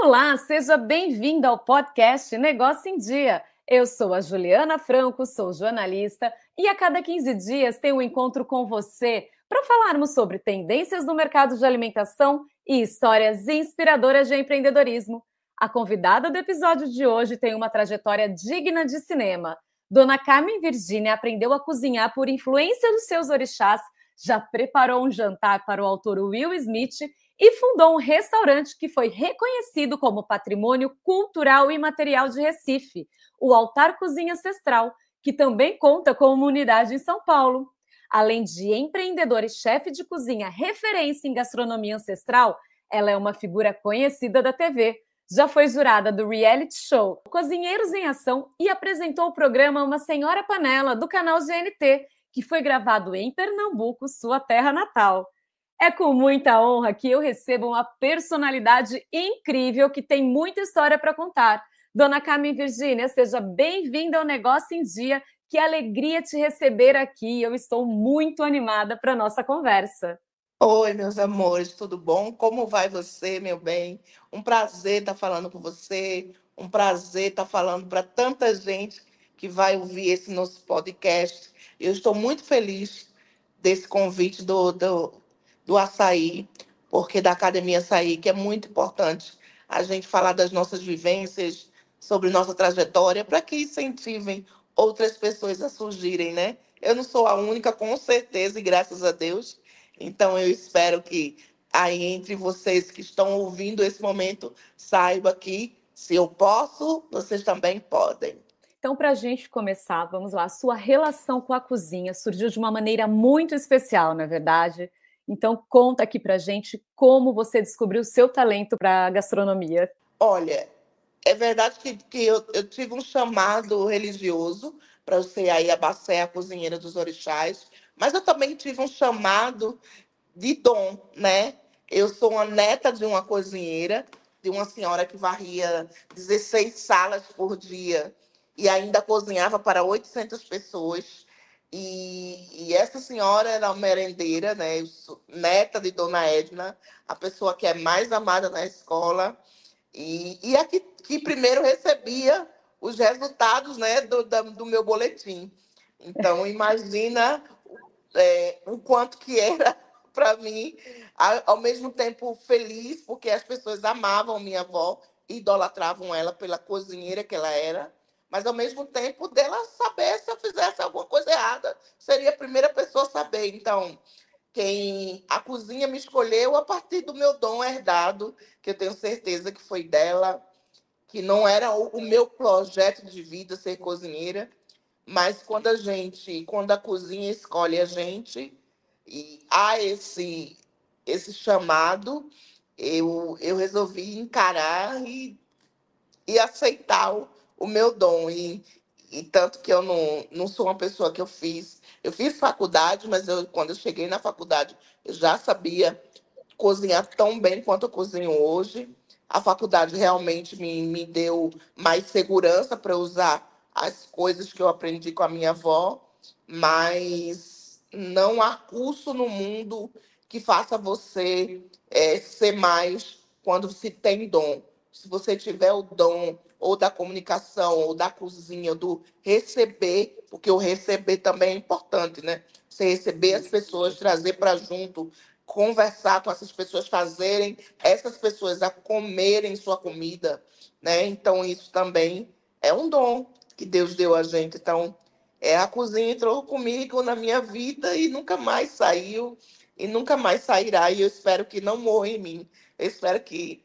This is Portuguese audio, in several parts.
Olá, seja bem-vinda ao podcast Negócio em Dia. Eu sou a Juliana Franco, sou jornalista e a cada 15 dias tenho um encontro com você para falarmos sobre tendências no mercado de alimentação e histórias inspiradoras de empreendedorismo. A convidada do episódio de hoje tem uma trajetória digna de cinema. Dona Carmen Virginia aprendeu a cozinhar por influência dos seus orixás, já preparou um jantar para o autor Will Smith e fundou um restaurante que foi reconhecido como Patrimônio Cultural e Imaterial de Recife, o Altar Cozinha Ancestral, que também conta com uma unidade em São Paulo. Além de empreendedora e chefe de cozinha referência em gastronomia ancestral, ela é uma figura conhecida da TV. Já foi jurada do reality show Cozinheiros em Ação e apresentou o programa Uma Senhora Panela, do canal GNT, que foi gravado em Pernambuco, sua terra natal. É com muita honra que eu recebo uma personalidade incrível que tem muita história para contar. Dona Carmen Virginia, seja bem-vinda ao Negócio em Dia. Que alegria te receber aqui. Eu estou muito animada para a nossa conversa. Oi, meus amores, tudo bom? Como vai você, meu bem? Um prazer estar falando com você, um prazer estar falando para tanta gente que vai ouvir esse nosso podcast. Eu estou muito feliz desse convite do Açaí, porque da Academia Açaí, que é muito importante a gente falar das nossas vivências, sobre nossa trajetória, para que incentivem outras pessoas a surgirem, né? Eu não sou a única, com certeza, e graças a Deus. Então, eu espero que aí entre vocês que estão ouvindo esse momento, saiba que se eu posso, vocês também podem. Então, para a gente começar, vamos lá. A sua relação com a cozinha surgiu de uma maneira muito especial, não é verdade? Então, conta aqui para a gente como você descobriu o seu talento para a gastronomia. Olha, é verdade que eu tive um chamado religioso para eu ser aí a Bacé, a cozinheira dos orixás, mas eu também tive um chamado de dom, né? Eu sou uma neta de uma cozinheira, de uma senhora que varria 16 salas por dia e ainda cozinhava para 800 pessoas. E essa senhora era uma merendeira, né? Eu sou neta de Dona Edna, a pessoa que é mais amada na escola e a que primeiro recebia os resultados, né, do meu boletim. Então, imagina o quanto que era para mim, ao mesmo tempo feliz, porque as pessoas amavam minha avó, idolatravam ela pela cozinheira que ela era, mas ao mesmo tempo dela saber se eu fizesse alguma coisa errada, seria a primeira pessoa a saber. Então, a cozinha me escolheu a partir do meu dom herdado, que eu tenho certeza que foi dela, que não era o meu projeto de vida ser cozinheira, mas quando a cozinha escolhe a gente e há esse chamado, eu resolvi encarar e aceitar o meu dom. E tanto que eu não sou uma pessoa que eu fiz faculdade, mas quando eu cheguei na faculdade, eu já sabia cozinhar tão bem quanto eu cozinho hoje. A faculdade realmente me deu mais segurança para usar as coisas que eu aprendi com a minha avó, mas não há curso no mundo que faça você ser mais quando se tem dom. Se você tiver o dom ou da comunicação, ou da cozinha, ou do receber, porque o receber também é importante, né? Você receber as pessoas, trazer para junto, conversar com essas pessoas, fazerem essas pessoas a comerem sua comida, né? Então, isso também é um dom que Deus deu a gente. Então, a cozinha entrou comigo na minha vida e nunca mais saiu, e nunca mais sairá. E eu espero que não morra em mim. Eu espero que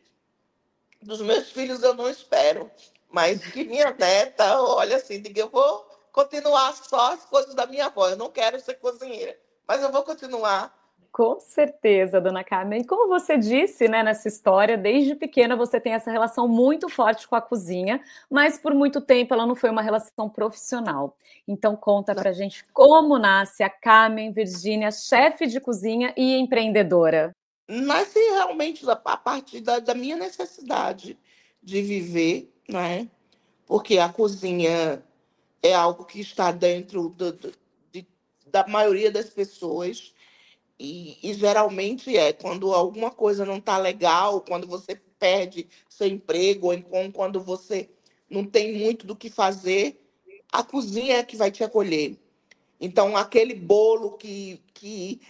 dos meus filhos eu não espero, mas que minha neta, olha assim, diga, eu vou continuar só as coisas da minha avó. Eu não quero ser cozinheira, mas eu vou continuar. Com certeza, dona Carmen. E como você disse, né, nessa história, desde pequena você tem essa relação muito forte com a cozinha, mas por muito tempo ela não foi uma relação profissional. Então conta pra gente como nasce a Carmen Virginia, chefe de cozinha e empreendedora. Nasce realmente a partir da minha necessidade de viver, né? Porque a cozinha é algo que está dentro de- da maioria das pessoas. E geralmente é quando alguma coisa não está legal, quando você perde seu emprego, ou então quando você não tem muito do que fazer, a cozinha é que vai te acolher. Então, aquele bolo que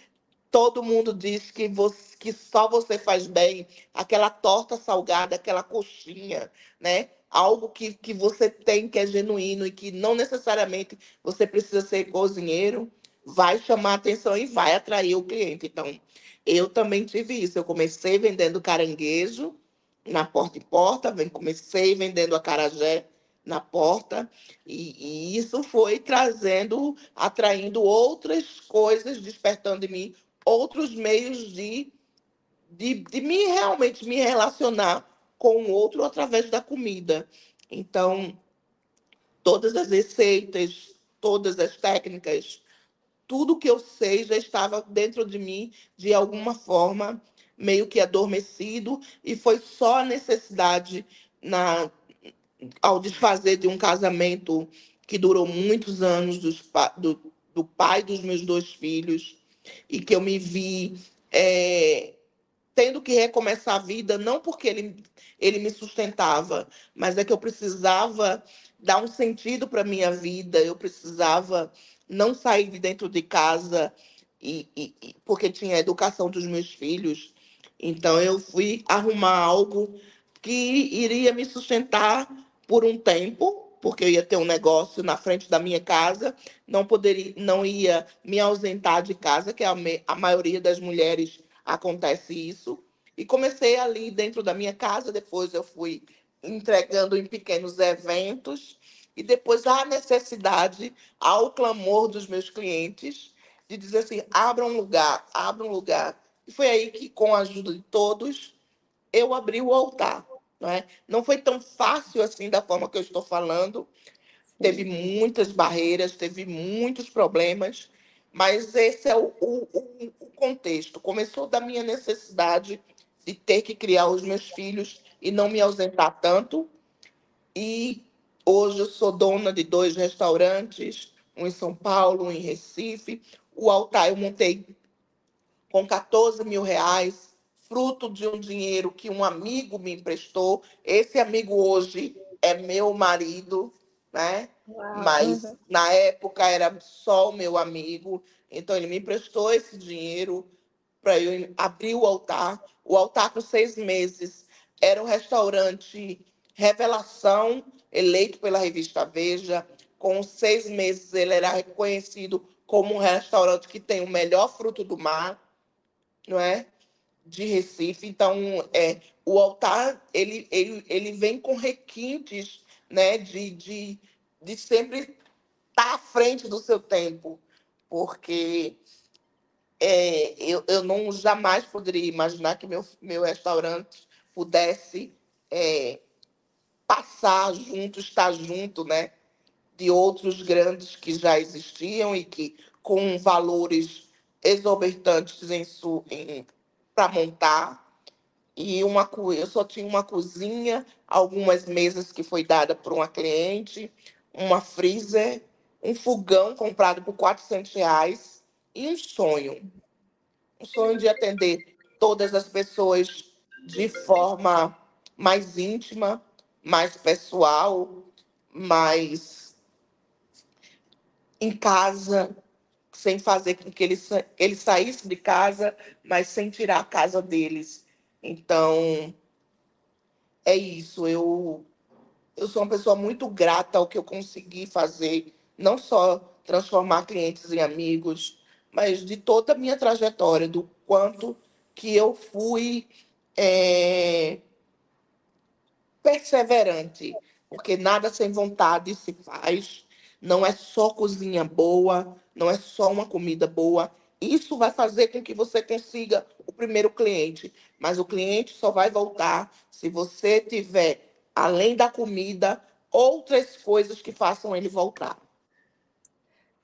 todo mundo diz que só você faz bem, aquela torta salgada, aquela coxinha, né? Algo que você tem que é genuíno e que não necessariamente você precisa ser cozinheiro, vai chamar atenção e vai atrair o cliente. Então, eu também tive isso. Eu comecei vendendo caranguejo na porta em porta, comecei vendendo acarajé na porta, e isso foi trazendo, atraindo outras coisas, despertando em mim outros meios de me realmente me relacionar com o outro através da comida. Então, todas as receitas, todas as técnicas, tudo que eu sei já estava dentro de mim de alguma forma, meio que adormecido, e foi só a necessidade ao desfazer de um casamento que durou muitos anos do pai dos meus dois filhos, e que eu me vi é, tendo que recomeçar a vida, não porque ele me sustentava, mas é que eu precisava dar um sentido para a minha vida, eu precisava não sair de dentro de casa, porque tinha a educação dos meus filhos. Então, eu fui arrumar algo que iria me sustentar por um tempo, porque eu ia ter um negócio na frente da minha casa, não ia me ausentar de casa, que a maioria das mulheres acontece isso. E comecei ali dentro da minha casa, depois eu fui entregando em pequenos eventos, e depois a necessidade, ao clamor dos meus clientes, de dizer assim: abra um lugar, abra um lugar. E foi aí que, com a ajuda de todos, eu abri o altar. Não é? Não foi tão fácil assim da forma que eu estou falando, teve Sim. muitas barreiras, teve muitos problemas, mas esse é o contexto. Começou da minha necessidade de ter que criar os meus filhos e não me ausentar tanto. E hoje eu sou dona de 2 restaurantes, um em São Paulo, um em Recife. O altar eu montei com 14 mil reais, fruto de um dinheiro que um amigo me emprestou. Esse amigo hoje é meu marido, né? Uau. Mas Uhum. na época era só o meu amigo. Então ele me emprestou esse dinheiro para eu abrir o altar. O altar, com 6 meses, era um restaurante revelação, eleito pela revista Veja. Com 6 meses, ele era reconhecido como um restaurante que tem o melhor fruto do mar, não é? De Recife. Então, o altar ele vem com requintes, né? De sempre estar à frente do seu tempo, porque eu não jamais poderia imaginar que meu restaurante pudesse passar junto, estar junto, né, de outros grandes que já existiam e que com valores exorbitantes para montar. Eu só tinha uma cozinha, algumas mesas que foi dada por uma cliente, uma freezer, um fogão comprado por R$ 400 e um sonho de atender todas as pessoas de forma mais íntima, mais pessoal, mais em casa, sem fazer com que eles saíssem de casa, mas sem tirar a casa deles. Então, é isso. Eu sou uma pessoa muito grata ao que eu consegui fazer, não só transformar clientes em amigos, mas de toda a minha trajetória, do quanto que eu fui é, perseverante, porque nada sem vontade se faz. Não é só cozinha boa, não é só uma comida boa. Isso vai fazer com que você consiga o primeiro cliente, mas o cliente só vai voltar se você tiver, além da comida, outras coisas que façam ele voltar.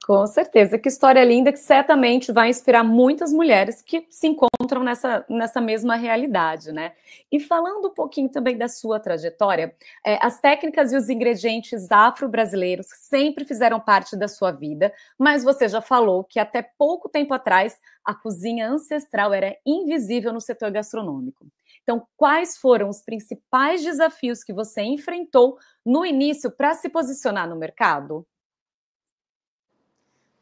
Com certeza, que história linda que certamente vai inspirar muitas mulheres que se encontram nessa mesma realidade, né? E falando um pouquinho também da sua trajetória, as técnicas e os ingredientes afro-brasileiros sempre fizeram parte da sua vida, mas você já falou que até pouco tempo atrás a cozinha ancestral era invisível no setor gastronômico. Então, quais foram os principais desafios que você enfrentou no início para se posicionar no mercado?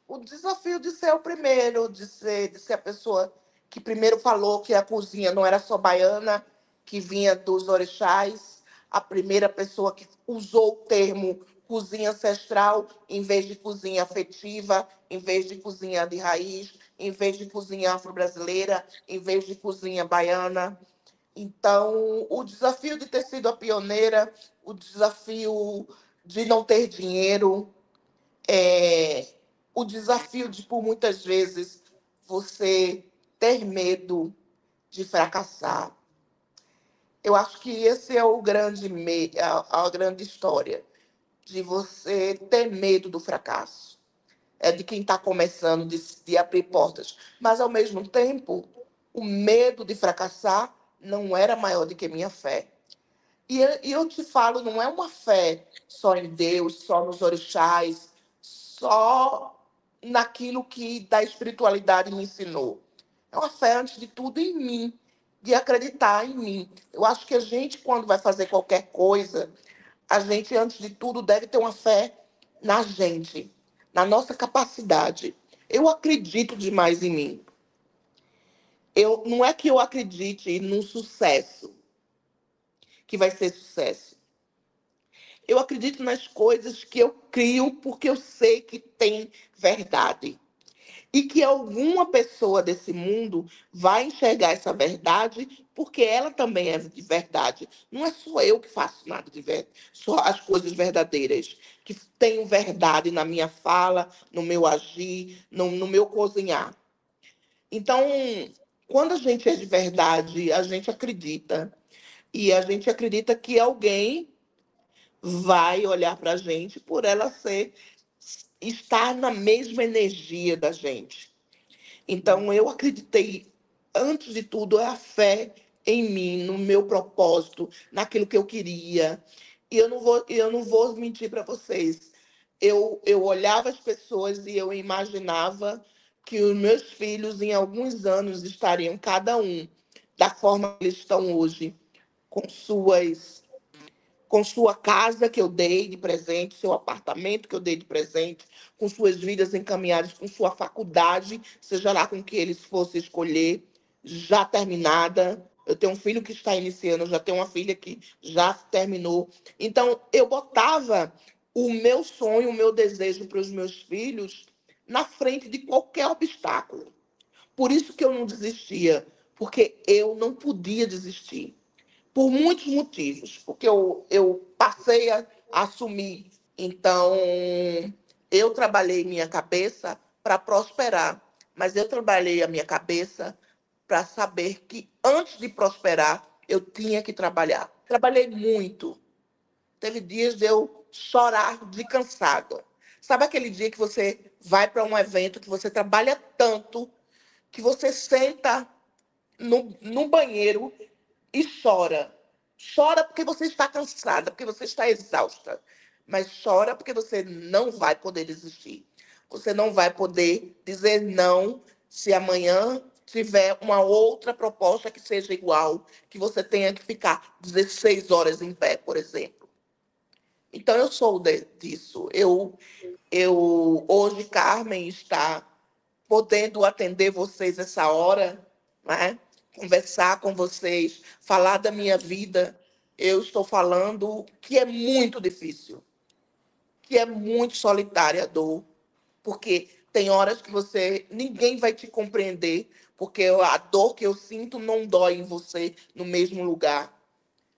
O desafio de ser o primeiro, de ser a pessoa que primeiro falou que a cozinha não era só baiana, que vinha dos orixás, a primeira pessoa que usou o termo cozinha ancestral em vez de cozinha afetiva, em vez de cozinha de raiz, em vez de cozinha afro-brasileira, em vez de cozinha baiana. Então, o desafio de ter sido a pioneira, o desafio de não ter dinheiro, é, o desafio de, por muitas vezes, você ter medo de fracassar. Eu acho que esse é o a grande história, de você ter medo do fracasso. É de quem está começando, de abrir portas. Mas, ao mesmo tempo, o medo de fracassar não era maior do que minha fé. E eu te falo, não é uma fé só em Deus, só nos orixás, só naquilo que da espiritualidade me ensinou. É uma fé, antes de tudo, em mim, de acreditar em mim. Eu acho que a gente, quando vai fazer qualquer coisa, a gente, antes de tudo, deve ter uma fé na gente, na nossa capacidade. Eu acredito demais em mim. Não é que eu acredite num sucesso, que vai ser sucesso. Eu acredito nas coisas que eu crio porque eu sei que tem verdade. E que alguma pessoa desse mundo vai enxergar essa verdade porque ela também é de verdade. Não é só eu que faço nada de verdade, só as coisas verdadeiras, que tenho verdade na minha fala, no meu agir, no meu cozinhar. Então, quando a gente é de verdade, a gente acredita. E a gente acredita que alguém vai olhar para a gente por ela estar na mesma energia da gente. Então, eu acreditei, antes de tudo, é a fé em mim, no meu propósito, naquilo que eu queria. E eu não vou mentir para vocês. Eu olhava as pessoas e eu imaginava que os meus filhos, em alguns anos, estariam cada um da forma que eles estão hoje, com sua casa que eu dei de presente, seu apartamento que eu dei de presente, com suas vidas encaminhadas, com sua faculdade, seja lá com que eles fossem escolher, já terminada. Eu tenho um filho que está iniciando, eu já tenho uma filha que já terminou. Então, eu botava o meu sonho, o meu desejo para os meus filhos na frente de qualquer obstáculo. Por isso que eu não desistia, porque eu não podia desistir por muitos motivos, porque eu passei a assumir. Então, eu trabalhei minha cabeça para prosperar, mas eu trabalhei a minha cabeça para saber que antes de prosperar, eu tinha que trabalhar. Trabalhei muito. Teve dias de eu chorar de cansada. Sabe aquele dia que você vai para um evento, que você trabalha tanto, que você senta no banheiro e chora. Chora porque você está cansada, porque você está exausta. Mas chora porque você não vai poder desistir. Você não vai poder dizer não se amanhã tiver uma outra proposta que seja igual, que você tenha que ficar 16 horas em pé, por exemplo. Então, eu sou disso. Hoje, Carmen está podendo atender vocês essa hora, né? Conversar com vocês, falar da minha vida. Eu estou falando que é muito difícil, que é muito solitária a dor, porque tem horas que ninguém vai te compreender, porque a dor que eu sinto não dói em você no mesmo lugar.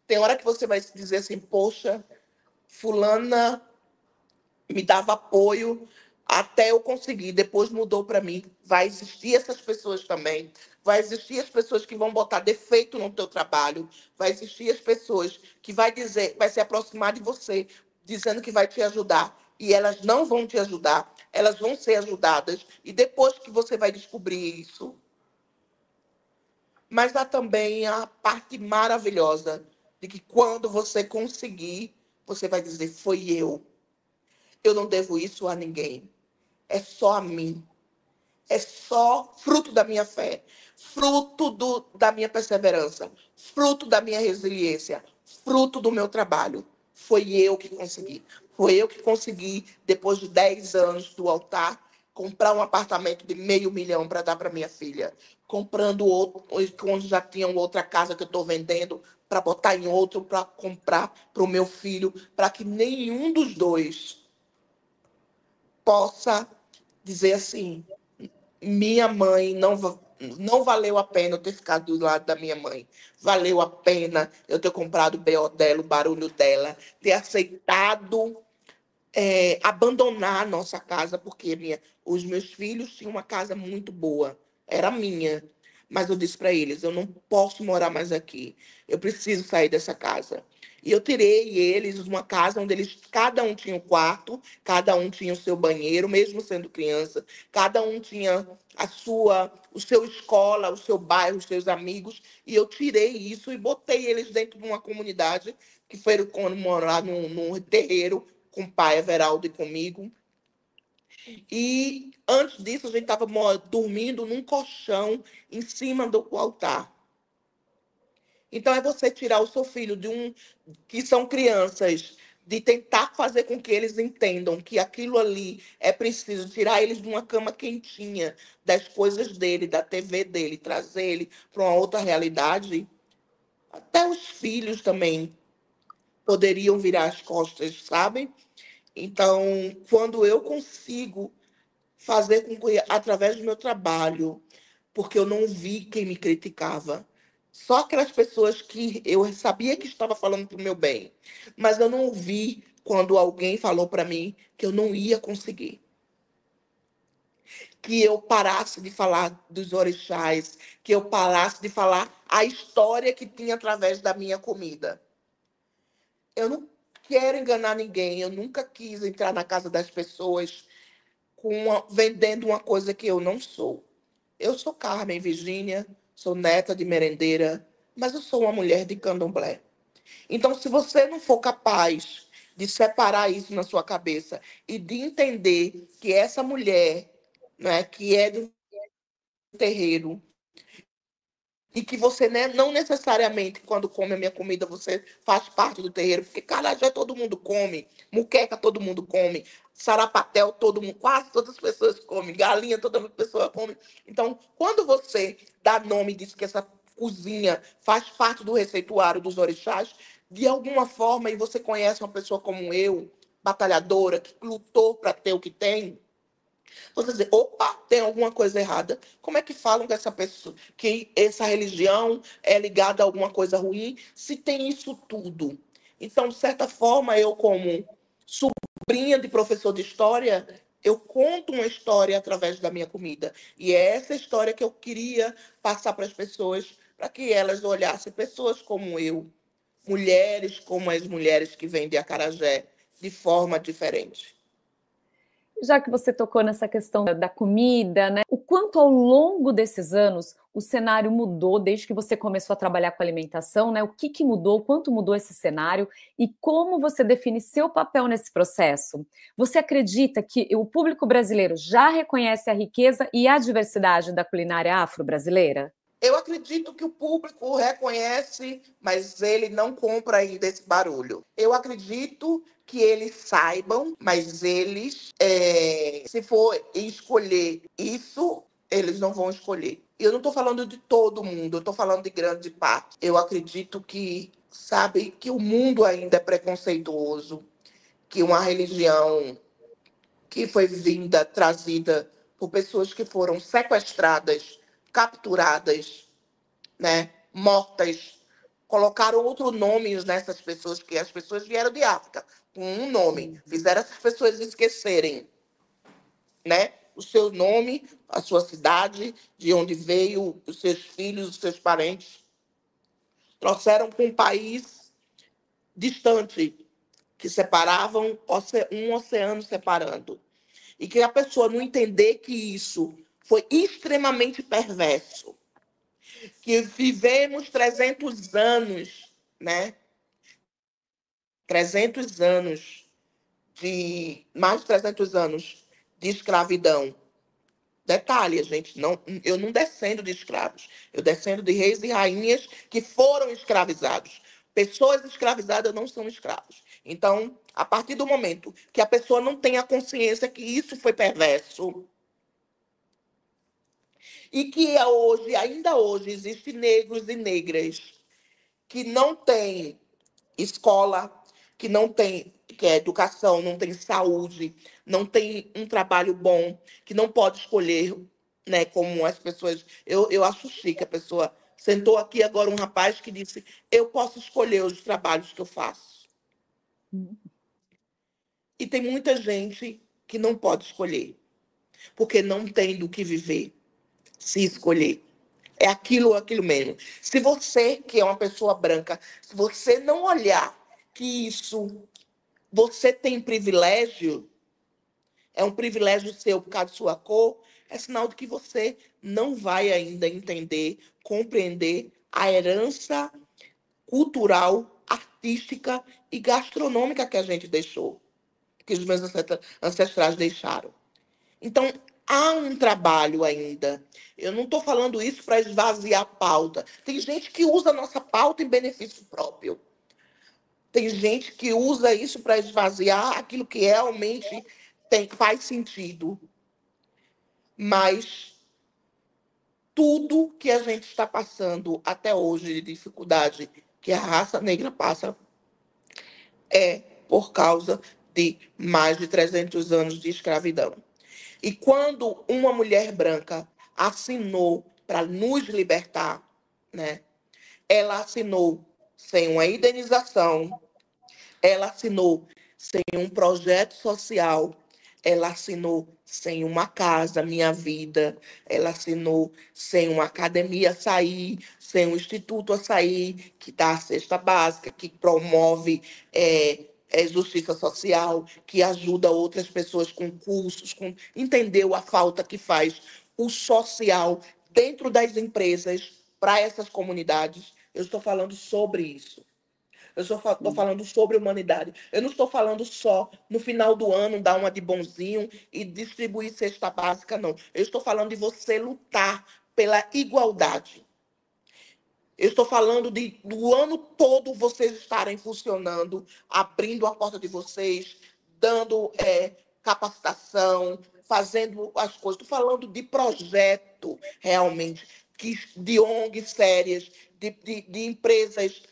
Tem hora que você vai dizer assim, poxa, fulana me dava apoio até eu conseguir, depois mudou para mim. Vai existir essas pessoas também. Vai existir as pessoas que vão botar defeito no teu trabalho. Vai existir as pessoas que vai se aproximar de você, dizendo que vai te ajudar. E elas não vão te ajudar. elas vão ser ajudadas, e depois que você vai descobrir isso. Mas há também a parte maravilhosa de que quando você conseguir, você vai dizer, foi eu. Eu não devo isso a ninguém. É só a mim. É só fruto da minha fé, fruto da minha perseverança, fruto da minha resiliência, fruto do meu trabalho. Foi eu que consegui. Foi eu que consegui, depois de 10 anos do altar, comprar um apartamento de $500.000 para dar para minha filha. Comprando outro, quando já tinha outra casa que eu estou vendendo, para botar em outro, para comprar para o meu filho, para que nenhum dos dois possa dizer assim: minha mãe não valeu a pena eu ter ficado do lado da minha mãe. Valeu a pena eu ter comprado o BO dela, o barulho dela, ter aceitado abandonar a nossa casa, porque os meus filhos tinham uma casa muito boa, era minha. Mas eu disse para eles, eu não posso morar mais aqui, eu preciso sair dessa casa. E eu tirei eles de uma casa onde cada um tinha um quarto, cada um tinha o seu banheiro, mesmo sendo criança, cada um tinha o seu escola, o seu bairro, os seus amigos, e eu tirei isso e botei eles dentro de uma comunidade que foi quando morar num terreiro com o pai Everaldo e comigo. E antes disso, a gente estava dormindo num colchão em cima do altar. Então, é você tirar o seu filho que são crianças, de tentar fazer com que eles entendam que aquilo ali é preciso tirar eles de uma cama quentinha, das coisas dele, da TV dele, trazer ele para uma outra realidade. Até os filhos também poderiam virar as costas, sabe? Então, quando eu consigo fazer com que, através do meu trabalho, porque eu não vi quem me criticava, só aquelas pessoas que eu sabia que estava falando para o meu bem, mas eu não vi quando alguém falou para mim que eu não ia conseguir. Que eu parasse de falar dos orixás, que eu parasse de falar a história que tinha através da minha comida. Eu não quero enganar ninguém, eu nunca quis entrar na casa das pessoas vendendo uma coisa que eu não sou. Eu sou Carmen Virgínia, sou neta de merendeira, mas eu sou uma mulher de candomblé. Então, se você não for capaz de separar isso na sua cabeça e de entender que essa mulher, né, que é do terreiro, e que você, né, não necessariamente, quando come a minha comida, você faz parte do terreiro, porque carajé todo mundo come, muqueca todo mundo come, sarapatel todo mundo, quase todas as pessoas comem, galinha toda pessoa come. Então, quando você dá nome e diz que essa cozinha faz parte do receituário dos orixás, de alguma forma, e você conhece uma pessoa como eu, batalhadora, que lutou para ter o que tem, você dizer, opa, tem alguma coisa errada. Como é que falam que essa pessoa, que essa religião é ligada a alguma coisa ruim, se tem isso tudo? Então, de certa forma, eu, como sobrinha de professor de história, eu conto uma história através da minha comida. E é essa história que eu queria passar para as pessoas, para que elas olhassem pessoas como eu, mulheres como as mulheres que vêm de acarajé, de forma diferente. Já que você tocou nessa questão da comida, né? O quanto ao longo desses anos o cenário mudou desde que você começou a trabalhar com alimentação, né? O que mudou, quanto mudou esse cenário e como você define seu papel nesse processo? Você acredita que o público brasileiro já reconhece a riqueza e a diversidade da culinária afro-brasileira? Eu acredito que o público reconhece, mas ele não compra ainda esse barulho. Eu acredito que eles saibam, mas eles, se for escolher isso, eles não vão escolher. Eu não estou falando de todo mundo, eu estou falando de grande parte. Eu acredito que, sabe, que o mundo ainda é preconceituoso, que uma religião que foi trazida por pessoas que foram sequestradas, capturadas, né, mortas, colocaram outros nomes nessas pessoas, que as pessoas vieram de África, com um nome, fizeram essas pessoas esquecerem, né, o seu nome, a sua cidade, de onde veio, os seus filhos, os seus parentes, trouxeram para um país distante, que separavam um oceano separando. e que a pessoa não entender que isso foi extremamente perverso, que vivemos 300 anos, né? 300 anos mais de 300 anos de escravidão. Detalhe, gente, não, eu não descendo de escravos, eu descendo de reis e rainhas que foram escravizados. Pessoas escravizadas não são escravos. Então, a partir do momento que a pessoa não tem a consciência que isso foi perverso e que hoje, ainda hoje, existem negros e negras que não têm escola, que não tem educação, não tem saúde, não tem um trabalho bom, que não pode escolher, né, como as pessoas... Eu acho chique a pessoa... Sentou aqui agora um rapaz que disse, eu posso escolher os trabalhos que eu faço. E tem muita gente que não pode escolher, porque não tem do que viver, se escolher. É aquilo mesmo. Se você, que é uma pessoa branca, se você não olhar que isso você tem privilégio, é um privilégio seu por causa de sua cor, é sinal de que você não vai ainda entender, compreender a herança cultural, artística e gastronômica que a gente deixou, que os meus ancestrais deixaram. Então, há um trabalho ainda. Eu não estou falando isso para esvaziar a pauta. Tem gente que usa a nossa pauta em benefício próprio. Tem gente que usa isso para esvaziar aquilo que realmente faz sentido. Mas tudo que a gente está passando até hoje de dificuldade que a raça negra passa é por causa de mais de 300 anos de escravidão. E quando uma mulher branca assinou para nos libertar, né, ela assinou sem uma indenização, ela assinou sem um projeto social, ela assinou sem uma casa, Minha Vida, ela assinou sem uma academia sair, sem um instituto a sair, que dá a cesta básica, que promove justiça social, que ajuda outras pessoas com cursos, entendeu a falta que faz o social dentro das empresas para essas comunidades. Eu estou falando sobre isso. Eu estou falando sobre humanidade. Eu não estou falando só no final do ano dar uma de bonzinho e distribuir cesta básica, não. Eu estou falando de você lutar pela igualdade. Eu estou falando do ano todo vocês estarem funcionando, abrindo a porta de vocês, dando capacitação, fazendo as coisas. Estou falando de projeto, realmente, de ONGs sérias, de empresas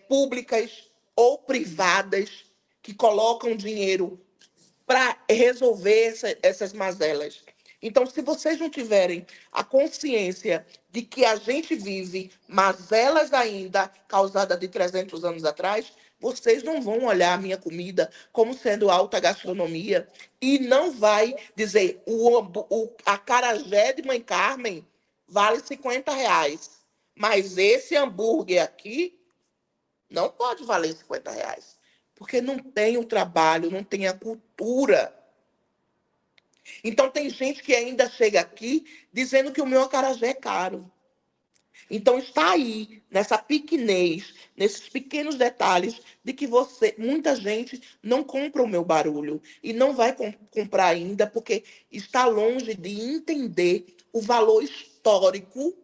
públicas ou privadas que colocam dinheiro para resolver essas mazelas. Então, se vocês não tiverem a consciência de que a gente vive mazelas ainda causadas de 300 anos atrás, vocês não vão olhar a minha comida como sendo alta gastronomia e não vai dizer o acarajé de Mãe Carmen vale R$ 50, mas esse hambúrguer aqui não pode valer R$ 50, porque não tem o trabalho, não tem a cultura. Então, tem gente que ainda chega aqui dizendo que o meu acarajé é caro. Então, está aí, nessa pequenez, nesses pequenos detalhes, de que muita gente não compra o meu barulho. E não vai comprar ainda, porque está longe de entender o valor histórico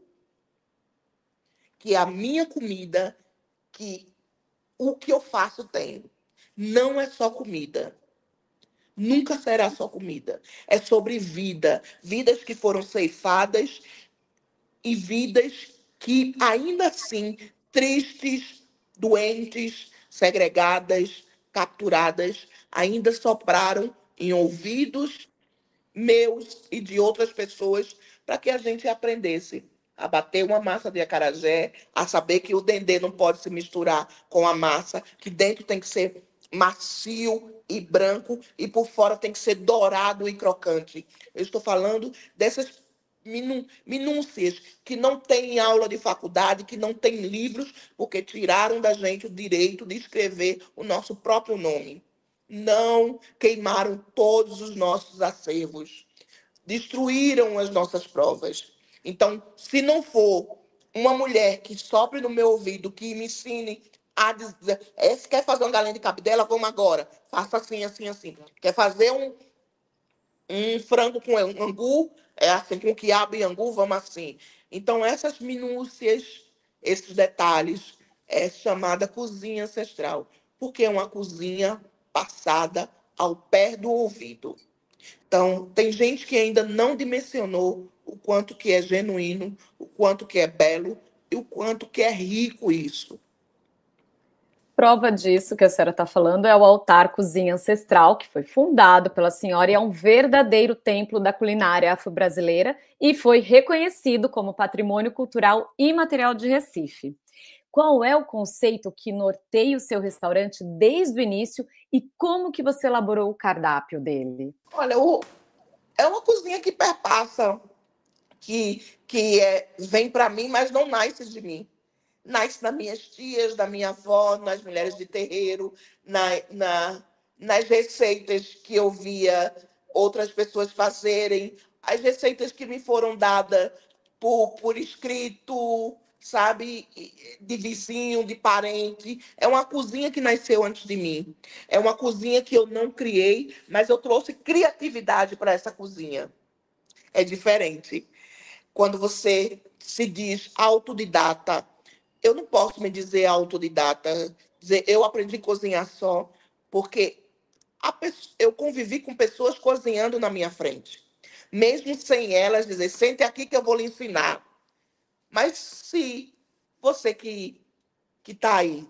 que a minha comida, que o que eu faço tem. Não é só comida. Nunca será só comida. É sobre vida. Vidas que foram ceifadas e vidas que, ainda assim, tristes, doentes, segregadas, capturadas, ainda sopraram em ouvidos meus e de outras pessoas para que a gente aprendesse a bater uma massa de acarajé, a saber que o dendê não pode se misturar com a massa, que dentro tem que ser macio e branco e por fora tem que ser dourado e crocante. Eu estou falando dessas minúcias que não tem aula de faculdade, que não tem livros, porque tiraram da gente o direito de escrever o nosso próprio nome. não queimaram todos os nossos acervos, destruíram as nossas provas. Então, se não for uma mulher que sopre no meu ouvido, que me ensine a dizer, se quer fazer uma galinha de cabidela, vamos agora, faça assim, assim, assim. Quer fazer um frango com angu, é assim, com quiabo e angu, vamos assim. Então, essas minúcias, esses detalhes, é chamada cozinha ancestral, porque é uma cozinha passada ao pé do ouvido. Então, tem gente que ainda não dimensionou o quanto que é genuíno, o quanto que é belo e o quanto que é rico isso. Prova disso que a senhora está falando é o altar Cozinha Ancestral, que foi fundado pela senhora e é um verdadeiro templo da culinária afro-brasileira e foi reconhecido como Patrimônio Cultural Imaterial de Recife. Qual é o conceito que norteia o seu restaurante desde o início e como que você elaborou o cardápio dele? Olha, é uma cozinha que perpassa, vem para mim, mas não nasce de mim. Nasce das minhas tias, da minha avó, nas mulheres de terreiro, na, na, nas receitas que eu via outras pessoas fazerem, as receitas que me foram dadas por escrito, sabe, de vizinho, de parente. É uma cozinha que nasceu antes de mim. É uma cozinha que eu não criei, mas eu trouxe criatividade para essa cozinha. É diferente. Quando você se diz autodidata, eu não posso me dizer autodidata, dizer eu aprendi a cozinhar só, porque eu convivi com pessoas cozinhando na minha frente. Mesmo sem elas dizer, sente aqui que eu vou lhe ensinar. Mas se você que está aí,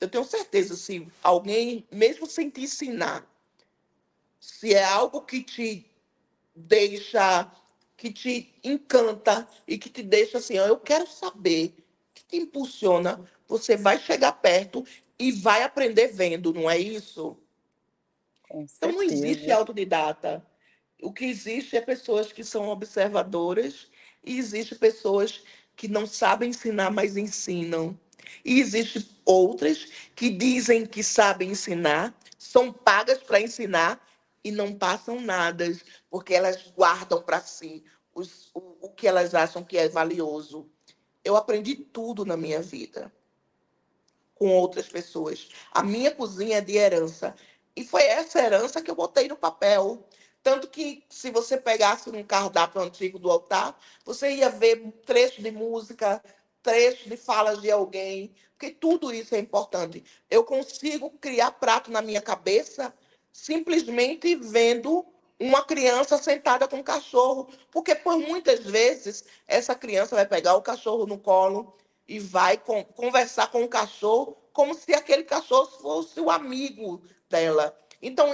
eu tenho certeza, se alguém, mesmo sem te ensinar, se é algo que te deixa, que te encanta e que te deixa assim, ó, eu quero saber, que te impulsiona, você vai chegar perto e vai aprender vendo, não é isso? Com Então não existe certeza. autodidata. O que existe é pessoas que são observadoras e existe pessoas que não sabem ensinar, mas ensinam. E existe outras que dizem que sabem ensinar, são pagas para ensinar e não passam nada, porque elas guardam para si o que elas acham que é valioso. Eu aprendi tudo na minha vida com outras pessoas. A minha cozinha é de herança. E foi essa herança que eu botei no papel. Tanto que, se você pegasse um cardápio antigo do altar, você ia ver trecho de música, trecho de falas de alguém, porque tudo isso é importante. Eu consigo criar prato na minha cabeça simplesmente vendo uma criança sentada com um cachorro, porque por muitas vezes essa criança vai pegar o cachorro no colo e vai conversar com o cachorro como se aquele cachorro fosse o amigo dela. Então,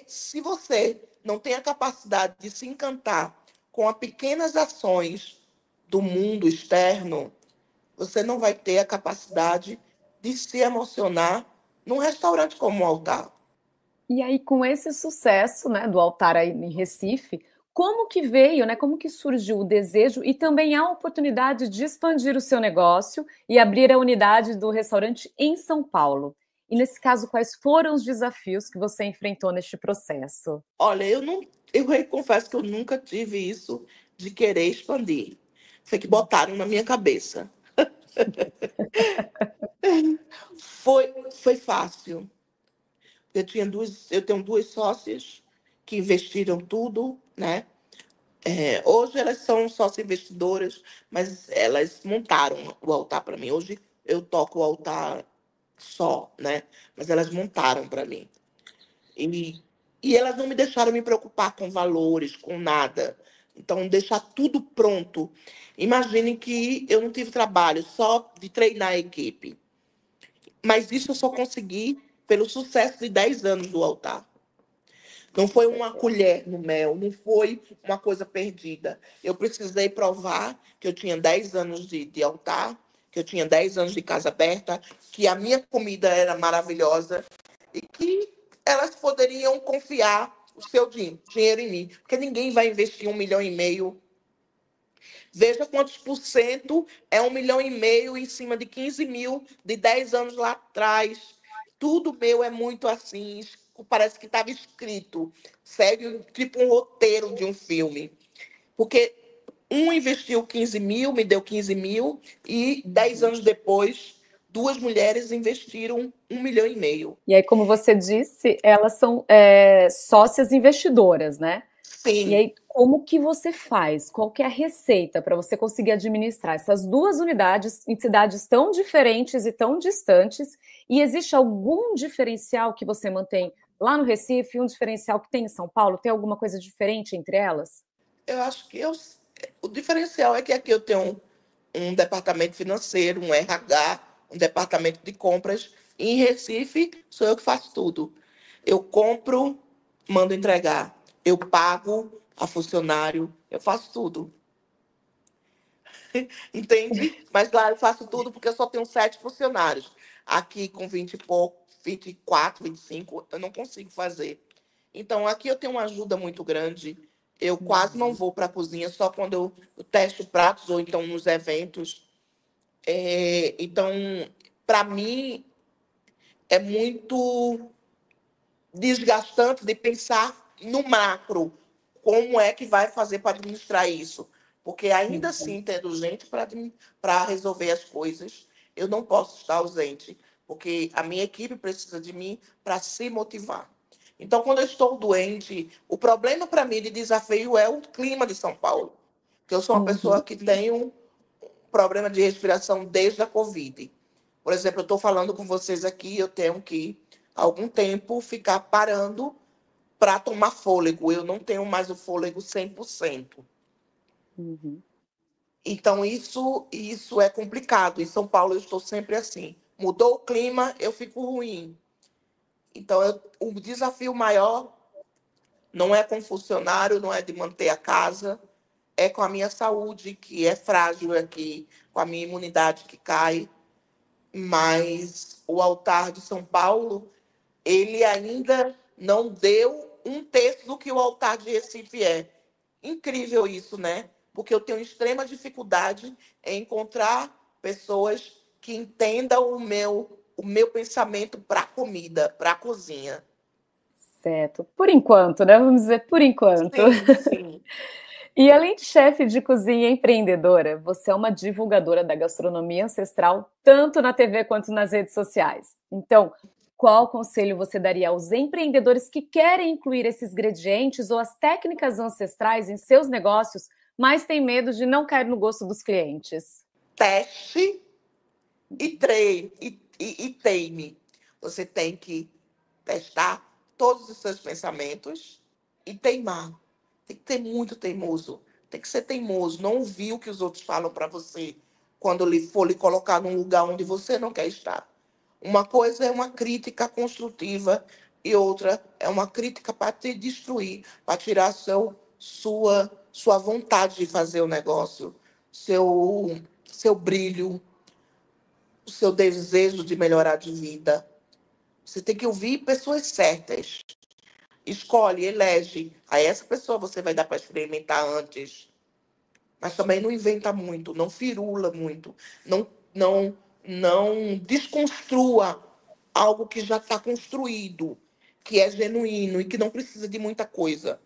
se você não tem a capacidade de se encantar com as pequenas ações do mundo externo, você não vai ter a capacidade de se emocionar num restaurante como o Altar. E aí, com esse sucesso, né, do altar aí em Recife, como que veio, né, como que surgiu o desejo e também a oportunidade de expandir o seu negócio e abrir a unidade do restaurante em São Paulo? E nesse caso, quais foram os desafios que você enfrentou neste processo? Olha, eu confesso que eu nunca tive isso de querer expandir. Foi que botaram na minha cabeça. Foi fácil. Eu tenho duas sócias que investiram tudo, né? Hoje elas são sócias investidoras, mas elas montaram o altar para mim. Hoje eu toco o altar só, né? Mas elas montaram para mim. E, e elas não me deixaram me preocupar com valores, com nada. Então, deixar tudo pronto. Imagine que eu não tive trabalho, só de treinar a equipe. Mas isso eu só consegui pelo sucesso de 10 anos do altar. Não Com foi uma certeza. colher no mel, não foi uma coisa perdida. Eu precisei provar que eu tinha 10 anos de altar, que eu tinha 10 anos de casa aberta, que a minha comida era maravilhosa e que elas poderiam confiar o seu dinheiro em mim. Porque ninguém vai investir 1,5 milhão. Veja quantos por cento é 1,5 milhão em cima de 15 mil de 10 anos lá atrás. Tudo meu é muito assim, parece que estava escrito, segue tipo um roteiro de um filme. Porque um investiu 15 mil, me deu 15 mil, e 10 anos depois, duas mulheres investiram 1,5 milhão. E aí, como você disse, elas são sócias investidoras, né? E Sim, aí, como que você faz? Qual que é a receita para você conseguir administrar essas duas unidades em cidades tão diferentes e tão distantes? E existe algum diferencial que você mantém lá no Recife, um diferencial que tem em São Paulo? Tem alguma coisa diferente entre elas? eu acho que o diferencial é que aqui eu tenho um departamento financeiro, um RH, um departamento de compras. E em Recife, sou eu que faço tudo. Eu compro, mando entregar. Eu pago a funcionário, eu faço tudo. Entende? Mas, claro, eu faço tudo porque eu só tenho 7 funcionários. Aqui, com 20 e pouco, 24, 25, eu não consigo fazer. Então, aqui eu tenho uma ajuda muito grande. Eu quase não vou para a cozinha, só quando eu testo pratos ou então nos eventos. Então, para mim, é muito desgastante de pensar no macro. Como é que vai fazer para administrar isso? Porque ainda assim, tendo gente para resolver as coisas, eu não posso estar ausente, porque a minha equipe precisa de mim para se motivar. Então, quando eu estou doente, o problema para mim de desafio é o clima de São Paulo. Porque eu sou uma pessoa Uhum. que tem um problema de respiração desde a Covid. Por exemplo, eu estou falando com vocês aqui, eu tenho que, há algum tempo, ficar parando para tomar fôlego. Eu não tenho mais o fôlego 100%. Uhum. Então, isso é complicado. Em São Paulo, eu estou sempre assim. Mudou o clima, eu fico ruim. Então, o desafio maior não é com o funcionário, não é de manter a casa, é com a minha saúde, que é frágil aqui, com a minha imunidade que cai. Mas o altar de São Paulo, ele ainda não deu um terço do que o altar de Recife é. Incrível isso, né? Porque eu tenho extrema dificuldade em encontrar pessoas que entendam o meu pensamento para a comida, para a cozinha. Certo. Por enquanto, né? Vamos dizer por enquanto. Sim, sim. E além de chefe de cozinha e empreendedora, você é uma divulgadora da gastronomia ancestral, tanto na TV quanto nas redes sociais. Então, qual conselho você daria aos empreendedores que querem incluir esses ingredientes ou as técnicas ancestrais em seus negócios, mas têm medo de não cair no gosto dos clientes? Teste e treine e teime. Você tem que testar todos os seus pensamentos e teimar. Tem que ter muito teimoso. Tem que ser teimoso. Não ouvir o que os outros falam para você quando lhe for lhe colocar num lugar onde você não quer estar. Uma coisa é uma crítica construtiva e outra é uma crítica para te destruir, para tirar sua vontade de fazer o negócio, seu brilho, o seu desejo de melhorar de vida. Você tem que ouvir pessoas certas. Escolhe, elege. A essa pessoa você vai dar para experimentar antes. Mas também não inventa muito, não firula muito. Não, não, não desconstrua algo que já está construído, que é genuíno e que não precisa de muita coisa.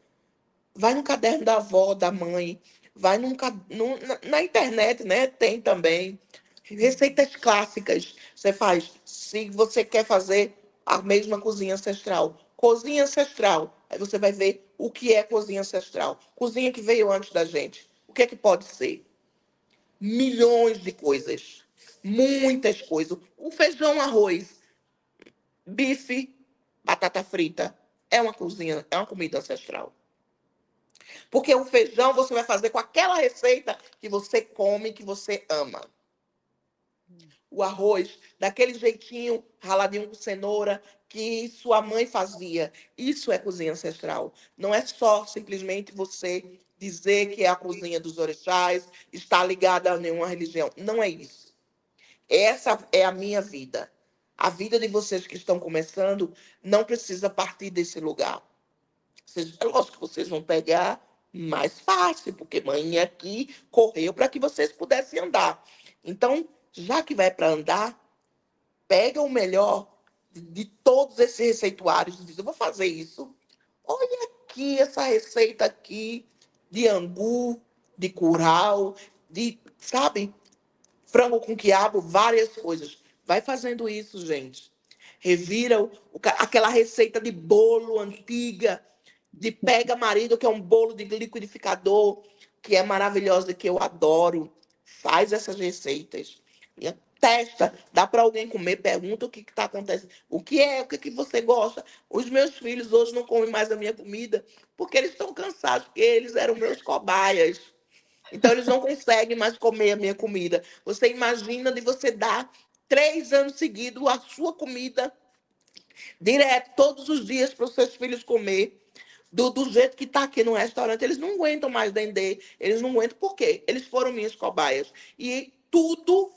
Vai no caderno da avó, da mãe, vai na internet, né? Tem também receitas clássicas. Você faz, se você quer fazer a mesma cozinha ancestral. Cozinha ancestral. Aí você vai ver o que é cozinha ancestral. Cozinha que veio antes da gente. O que é que pode ser? Milhões de coisas. Muitas coisas. O feijão, arroz, bife, batata frita. É uma comida ancestral. Porque o feijão você vai fazer com aquela receita que você come, que você ama. O arroz, daquele jeitinho raladinho com cenoura que sua mãe fazia. Isso é cozinha ancestral. Não é só simplesmente você dizer que é a cozinha dos orixás, está ligada a nenhuma religião. Não é isso. Essa é a minha vida. A vida de vocês que estão começando não precisa partir desse lugar. É lógico que vocês vão pegar mais fácil, porque mãe aqui correu para que vocês pudessem andar. Então, já que vai para andar, pega o melhor de todos esses receituários e diz, eu vou fazer isso. Olha aqui essa receita aqui de angu, de curau, de, sabe, frango com quiabo, várias coisas. Vai fazendo isso, gente. Revira aquela receita de bolo antiga, de pega marido, que é um bolo de liquidificador, que é maravilhosa, que eu adoro. Faz essas receitas. E testa, dá para alguém comer, pergunta o que está acontecendo. O que é, o que você gosta? Os meus filhos hoje não comem mais a minha comida, porque eles estão cansados, porque eles eram meus cobaias. Então, eles não conseguem mais comer a minha comida. Você imagina de você dar 3 anos seguidos a sua comida direto, todos os dias, para os seus filhos comer. Do jeito que está aqui no restaurante, eles não aguentam mais Dendê. Eles não aguentam, por quê? Eles foram minhas cobaias. E tudo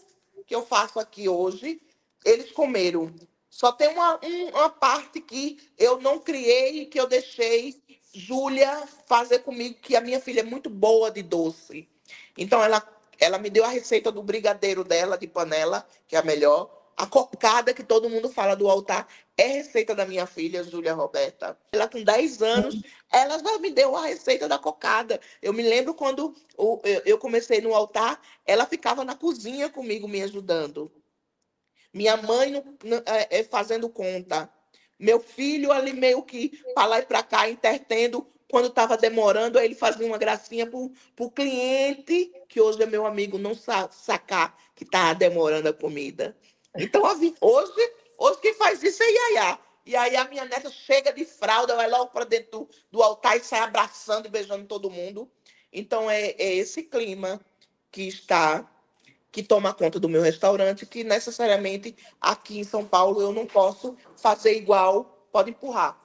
que eu faço aqui hoje, eles comeram. Só tem uma parte que eu não criei, que eu deixei Júlia fazer comigo, que a minha filha é muito boa de doce. Então, ela me deu a receita do brigadeiro dela, de panela, que é a melhor. A cocada que todo mundo fala do altar é receita da minha filha, Júlia Roberta. Ela com 10 anos, ela já me deu a receita da cocada. Eu me lembro quando eu comecei no altar, ela ficava na cozinha comigo, me ajudando. Minha mãe fazendo conta. Meu filho ali meio que para lá e para cá, intertendo. Quando estava demorando, aí ele fazia uma gracinha para o cliente, que hoje é meu amigo, não sacar que está demorando a comida. Então, hoje quem faz isso é Yaya. E aí a minha neta chega de fralda, vai logo para dentro do altar e sai abraçando e beijando todo mundo. Então, é esse clima que toma conta do meu restaurante, que necessariamente aqui em São Paulo eu não posso fazer igual, pode empurrar.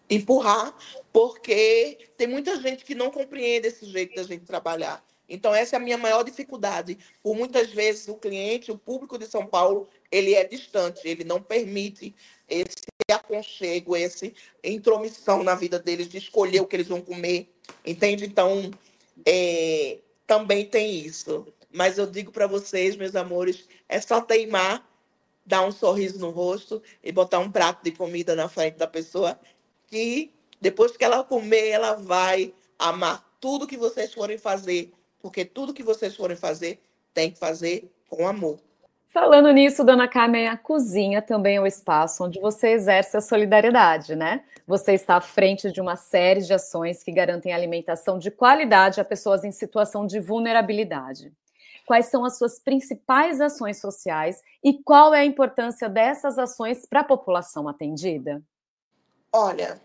Empurrar, porque tem muita gente que não compreende esse jeito da gente trabalhar. Então, essa é a minha maior dificuldade. Por muitas vezes, o cliente, o público de São Paulo, ele é distante, ele não permite esse aconchego, essa intromissão na vida deles, de escolher o que eles vão comer, entende? Então, também tem isso. Mas eu digo para vocês, meus amores, é só teimar, dar um sorriso no rosto e botar um prato de comida na frente da pessoa, que depois que ela comer, ela vai amar tudo que vocês forem fazer, porque tudo que vocês forem fazer, tem que fazer com amor. Falando nisso, dona Carmen, a cozinha também é o espaço onde você exerce a solidariedade, né? Você está à frente de uma série de ações que garantem alimentação de qualidade a pessoas em situação de vulnerabilidade. Quais são as suas principais ações sociais e qual é a importância dessas ações para a população atendida? Olha,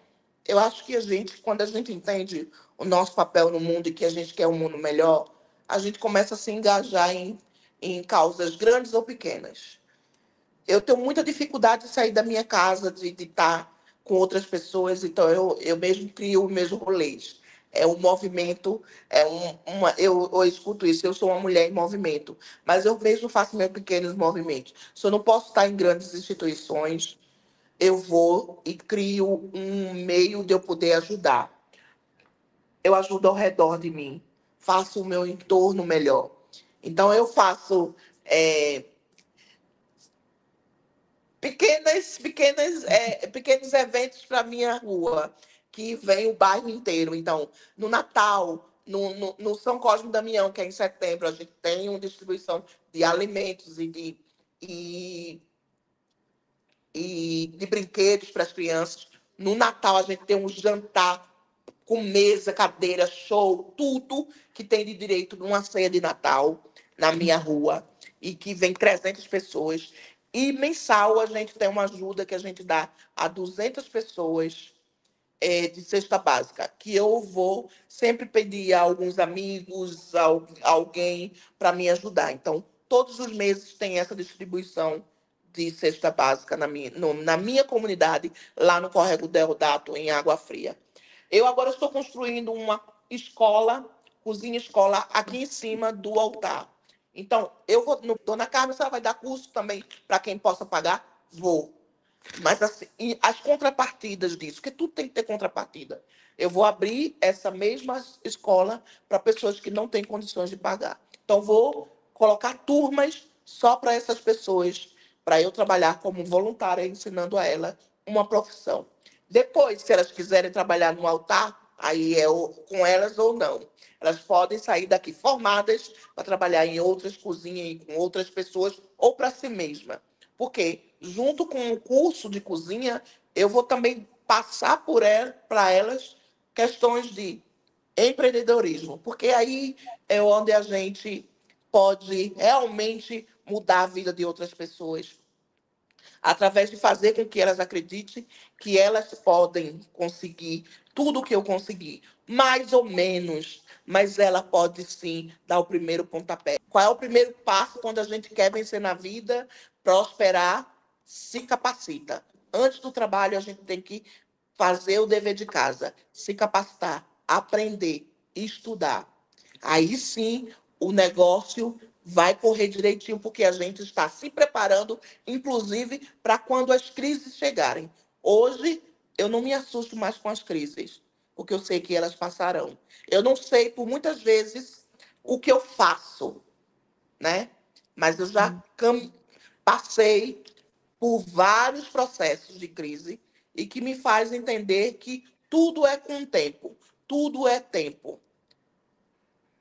eu acho que quando a gente entende o nosso papel no mundo e que a gente quer um mundo melhor, a gente começa a se engajar em causas grandes ou pequenas. Eu tenho muita dificuldade de sair da minha casa, de estar com outras pessoas, então eu mesmo crio os meus rolês. É um movimento, eu escuto isso, eu sou uma mulher em movimento, mas eu mesmo faço meus pequenos movimentos. Se eu não posso estar em grandes instituições, eu vou e crio um meio de eu poder ajudar. Eu ajudo ao redor de mim, faço o meu entorno melhor. Então, eu faço pequenos eventos para minha rua, que vem o bairro inteiro. Então, no Natal, no São Cosme e Damião, que é em setembro, a gente tem uma distribuição de alimentos e, e de brinquedos para as crianças. No Natal, a gente tem um jantar com mesa, cadeira, show, tudo que tem de direito numa ceia de Natal na minha rua, e que vem 300 pessoas. E mensal a gente tem uma ajuda que a gente dá a 200 pessoas de cesta básica, que eu vou sempre pedir a alguns amigos, alguém para me ajudar. Então, todos os meses tem essa distribuição de cesta básica na minha comunidade, lá no Córrego Deodato, em Água Fria. Eu agora estou construindo uma escola, cozinha-escola, aqui em cima do altar. Então, eu vou, Dona Carmen, você vai dar curso também para quem possa pagar? Vou. Mas assim, e as contrapartidas disso, porque tudo tem que ter contrapartida. Eu vou abrir essa mesma escola para pessoas que não têm condições de pagar. Então, vou colocar turmas só para essas pessoas para eu trabalhar como voluntária, ensinando a ela uma profissão. Depois, se elas quiserem trabalhar no altar, aí é com elas ou não. Elas podem sair daqui formadas para trabalhar em outras cozinhas e com outras pessoas ou para si mesma. Porque, junto com o curso de cozinha, eu vou também passar para elas questões de empreendedorismo, porque aí é onde a gente pode realmente mudar a vida de outras pessoas, através de fazer com que elas acreditem que elas podem conseguir tudo o que eu consegui, mais ou menos, mas ela pode sim dar o primeiro pontapé. Qual é o primeiro passo quando a gente quer vencer na vida, prosperar? Se capacita. Antes do trabalho, a gente tem que fazer o dever de casa, se capacitar, aprender, estudar. Aí sim o negócio vai correr direitinho, porque a gente está se preparando, inclusive, para quando as crises chegarem. Hoje, eu não me assusto mais com as crises, porque eu sei que elas passarão. Eu não sei, por muitas vezes, o que eu faço, né? Mas eu já passei por vários processos de crise e que me faz entender que tudo é com tempo, tudo é tempo.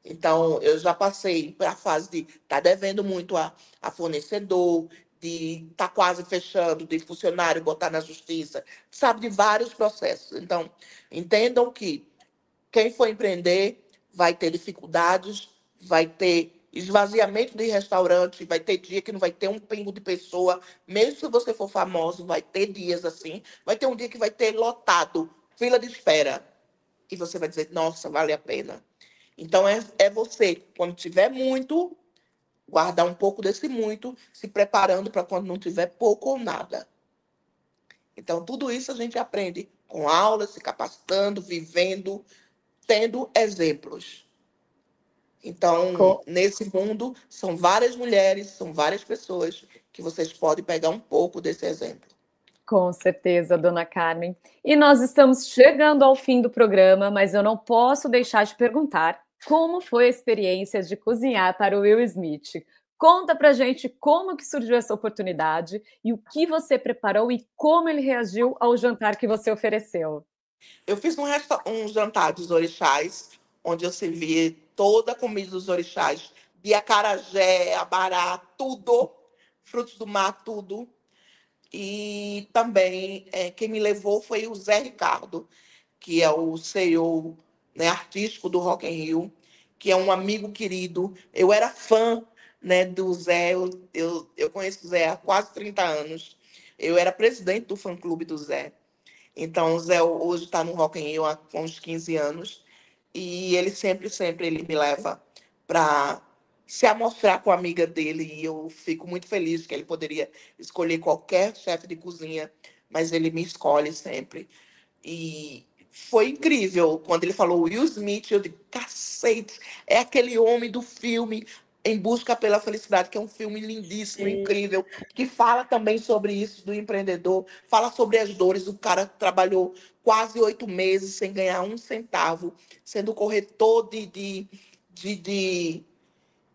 Então, eu já passei para a fase de estar devendo muito a fornecedor, de estar quase fechando, de funcionário botar na justiça, sabe, de vários processos. Então, entendam que quem for empreender vai ter dificuldades, vai ter esvaziamento de restaurante, vai ter dia que não vai ter um pingo de pessoa, mesmo se você for famoso, vai ter dias assim, vai ter um dia que vai ter lotado, fila de espera, e você vai dizer, nossa, vale a pena. Então, é você, quando tiver muito, guardar um pouco desse muito, se preparando para quando não tiver pouco ou nada. Então, tudo isso a gente aprende com aulas, se capacitando, vivendo, tendo exemplos. Então, nesse mundo, são várias mulheres, são várias pessoas que vocês podem pegar um pouco desse exemplo. Com certeza, dona Carmen. E nós estamos chegando ao fim do programa, mas eu não posso deixar de perguntar como foi a experiência de cozinhar para o Will Smith. Conta pra gente como que surgiu essa oportunidade e o que você preparou e como ele reagiu ao jantar que você ofereceu. Eu fiz um jantar dos orixás, onde eu servi toda a comida dos orixás, de acarajé, abará, tudo, frutos do mar, tudo. E também quem me levou foi o Zé Ricardo, que é o CEO, né, artístico do Rock in Rio, que é um amigo querido. Eu era fã, né, do Zé, eu conheço o Zé há quase 30 anos. Eu era presidente do fã-clube do Zé. Então, o Zé hoje está no Rock in Rio há uns 15 anos. E ele sempre ele me leva para se amostrar com a amiga dele. E eu fico muito feliz que ele poderia escolher qualquer chefe de cozinha, mas ele me escolhe sempre. E foi incrível quando ele falou Will Smith. Eu digo, cacete, é aquele homem do filme Em Busca pela Felicidade, que é um filme lindíssimo, incrível, que fala também sobre isso do empreendedor, fala sobre as dores. O cara trabalhou quase 8 meses sem ganhar um centavo, sendo corretor de, de,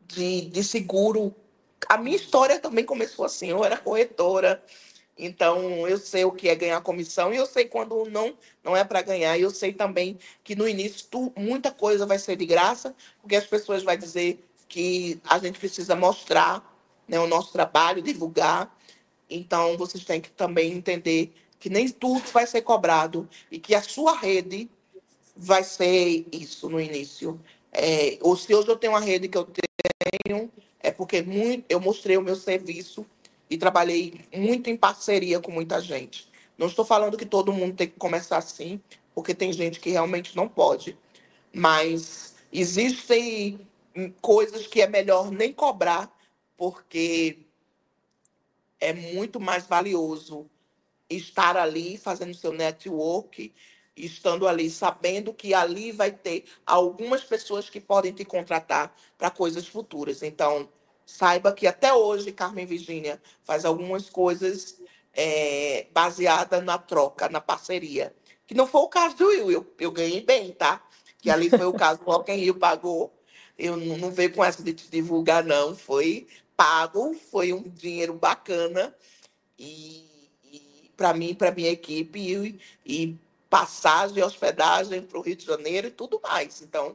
de seguro. A minha história também começou assim, eu era corretora, então, eu sei o que é ganhar comissão e eu sei quando não é para ganhar. E eu sei também que no início muita coisa vai ser de graça, porque as pessoas vão dizer que a gente precisa mostrar, né, o nosso trabalho, divulgar. Então, vocês têm que também entender que nem tudo vai ser cobrado e que a sua rede vai ser isso no início. Ou se hoje eu tenho uma rede que eu tenho, é porque eu mostrei o meu serviço e trabalhei muito em parceria com muita gente. Não estou falando que todo mundo tem que começar assim, porque tem gente que realmente não pode. Mas existem coisas que é melhor nem cobrar, porque é muito mais valioso estar ali fazendo seu network, estando ali sabendo que ali vai ter algumas pessoas que podem te contratar para coisas futuras. Então, saiba que até hoje Carmen Virginia faz algumas coisas baseadas na troca, na parceria. Que não foi o caso do Will, eu ganhei bem, tá? Que ali foi o caso do Rock in Rio pagou. Eu não veio com essa de te divulgar, não. Foi pago, foi um dinheiro bacana e para mim, para minha equipe e passagem, hospedagem para o Rio de Janeiro e tudo mais. Então,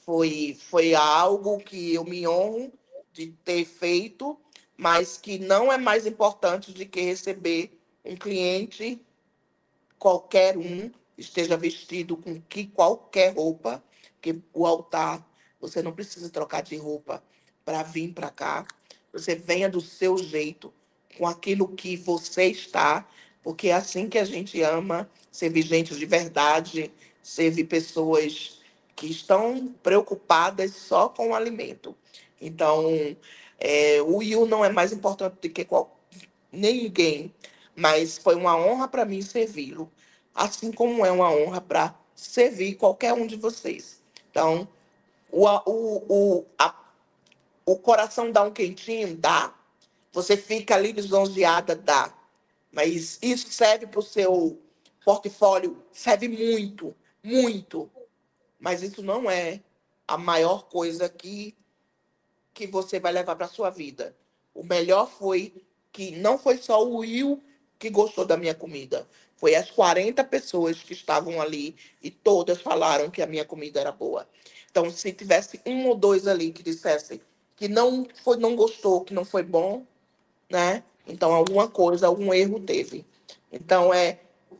foi algo que eu me honro de ter feito, mas que não é mais importante do que receber um cliente qualquer um esteja vestido com qualquer roupa, que o altar, você não precisa trocar de roupa para vir para cá. Você venha do seu jeito, com aquilo que você está, porque é assim que a gente ama servir gente de verdade, servir pessoas que estão preocupadas só com o alimento. Então, o Will não é mais importante do que ninguém, mas foi uma honra para mim servi-lo, assim como é uma honra para servir qualquer um de vocês. Então, o coração dá um quentinho? Dá. Você fica ali lisonjeada? Dá. Mas isso serve para o seu portfólio? Serve muito, muito. Mas isso não é a maior coisa que você vai levar para sua vida. O melhor foi que não foi só o Will que gostou da minha comida. Foi as 40 pessoas que estavam ali e todas falaram que a minha comida era boa. Então, se tivesse um ou dois ali que dissessem que não gostou, que não foi bom, né? Então, alguma coisa, algum erro teve. Então,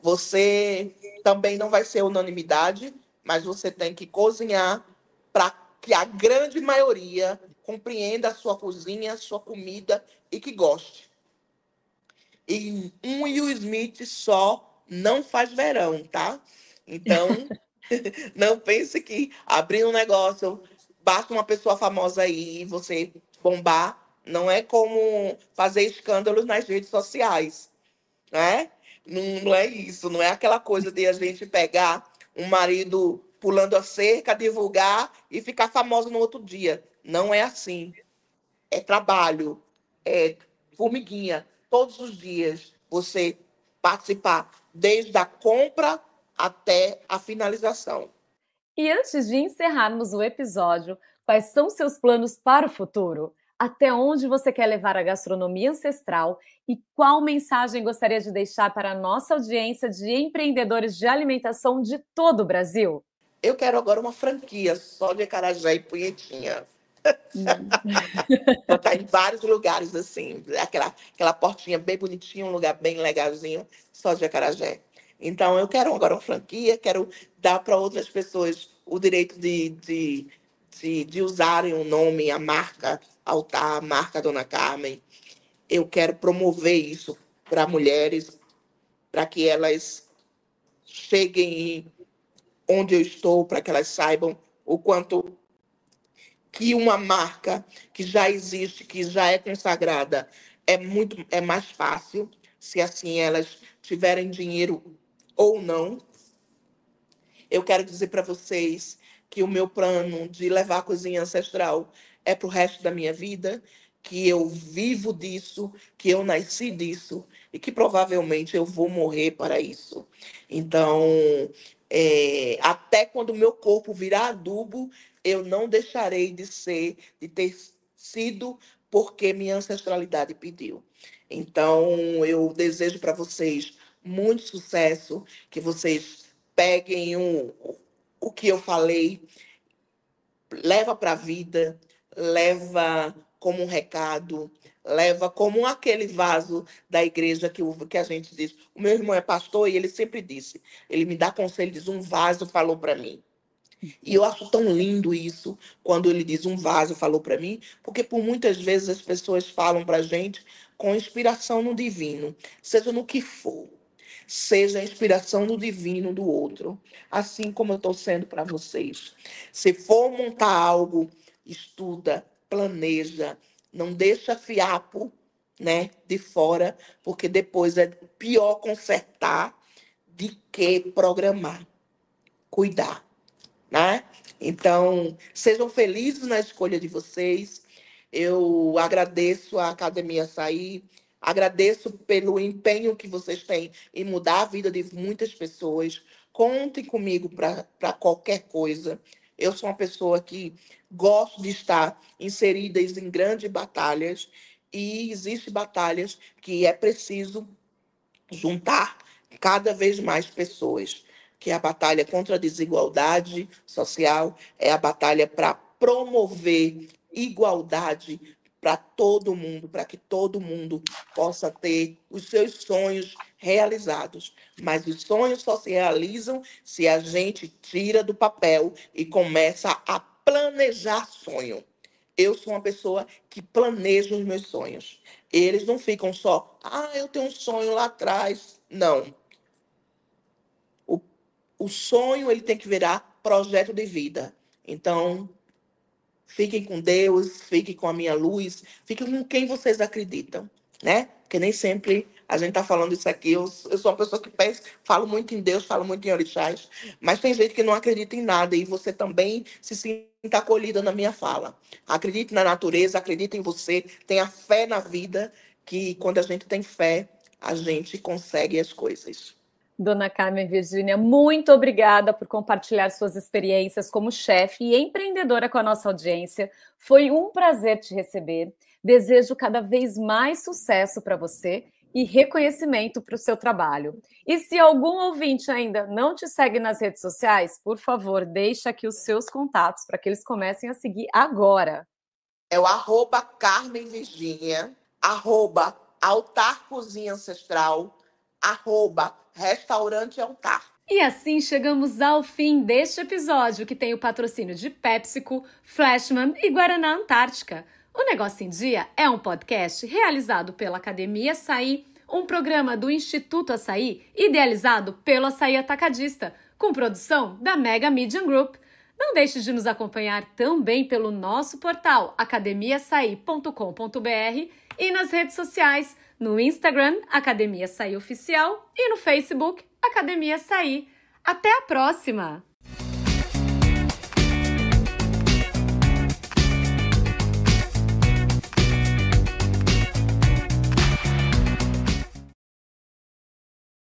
você também não vai ser unanimidade, mas você tem que cozinhar para que a grande maioria compreenda a sua cozinha, a sua comida e que goste. E um Will Smith só não faz verão, tá? Então, não pense que abrir um negócio, basta uma pessoa famosa aí e você bombar. Não é como fazer escândalos nas redes sociais, né? Não é isso, não é aquela coisa de a gente pegar um marido pulando a cerca, divulgar e ficar famoso no outro dia. Não é assim. É trabalho, é formiguinha, todos os dias você participar, desde a compra até a finalização. E antes de encerrarmos o episódio, quais são seus planos para o futuro? Até onde você quer levar a gastronomia ancestral e qual mensagem gostaria de deixar para a nossa audiência de empreendedores de alimentação de todo o Brasil? Eu quero agora uma franquia só de acarajé e punhetinha. Hum. Vou estar em vários lugares, assim, aquela portinha bem bonitinha, um lugar bem legalzinho, só de acarajé. Então, eu quero agora uma franquia, quero dar para outras pessoas o direito de usarem o nome, a marca Altar, a marca Dona Carmen. Eu quero promover isso para mulheres, para que elas cheguem onde eu estou, para que elas saibam o quanto que uma marca que já existe, que já é consagrada, é mais fácil, se assim elas tiverem dinheiro ou não. Eu quero dizer para vocês que o meu plano de levar a cozinha ancestral é para o resto da minha vida, que eu vivo disso, que eu nasci disso e que provavelmente eu vou morrer para isso. Então, até quando o meu corpo virar adubo, eu não deixarei de ter sido porque minha ancestralidade pediu. Então, eu desejo para vocês muito sucesso, que vocês peguem o que eu falei, leva para a vida, leva como um recado, leva como aquele vaso da igreja que a gente diz. O meu irmão é pastor e ele sempre disse, ele me dá conselho, diz, um vaso falou para mim. E eu acho tão lindo isso, quando ele diz um vaso falou para mim, porque por muitas vezes as pessoas falam para a gente com inspiração no divino, seja no que for, seja a inspiração no divino do outro, assim como eu estou sendo para vocês. Se for montar algo, estuda, planeja, não deixa fiapo, né, de fora, porque depois é pior consertar de que programar, cuidar, né? Então, sejam felizes na escolha de vocês. Eu agradeço a Academia Açaí, agradeço pelo empenho que vocês têm em mudar a vida de muitas pessoas. Contem comigo para qualquer coisa. Eu sou uma pessoa que gosto de estar inserida em grandes batalhas, e existem batalhas que é preciso juntar cada vez mais pessoas, que é a batalha contra a desigualdade social, é a batalha para promover igualdade para todo mundo, para que todo mundo possa ter os seus sonhos realizados. Mas os sonhos só se realizam se a gente tira do papel e começa a planejar sonho. Eu sou uma pessoa que planeja os meus sonhos. Eles não ficam só, eu tenho um sonho lá atrás. Não. O, o sonho ele tem que virar projeto de vida. Então, fiquem com Deus, fiquem com a minha luz, fiquem com quem vocês acreditam, né? Porque nem sempre a gente tá falando isso aqui. Eu sou uma pessoa que pensa, falo muito em Deus, falo muito em orixás, mas tem gente que não acredita em nada, e você também se sinta acolhida na minha fala. Acredite na natureza, acredite em você, tenha fé na vida, que quando a gente tem fé, a gente consegue as coisas. Dona Carmen Virgínia, muito obrigada por compartilhar suas experiências como chefe e empreendedora com a nossa audiência. Foi um prazer te receber. Desejo cada vez mais sucesso para você e reconhecimento para o seu trabalho. E se algum ouvinte ainda não te segue nas redes sociais, por favor, deixe aqui os seus contatos para que eles comecem a seguir agora. É o @Carmen Virgínia, @Altar Cozinha Ancestral, @Restaurante Altar. E assim chegamos ao fim deste episódio, que tem o patrocínio de PepsiCo, Flashman e Guaraná Antártica. O Negócio em Dia é um podcast realizado pela Academia Açaí, um programa do Instituto Açaí, idealizado pelo Açaí Atacadista, com produção da Mega Media Group. Não deixe de nos acompanhar também pelo nosso portal academiaçaí.com.br e nas redes sociais, no Instagram, Academia Açaí Oficial, e no Facebook, Academia Açaí. Até a próxima!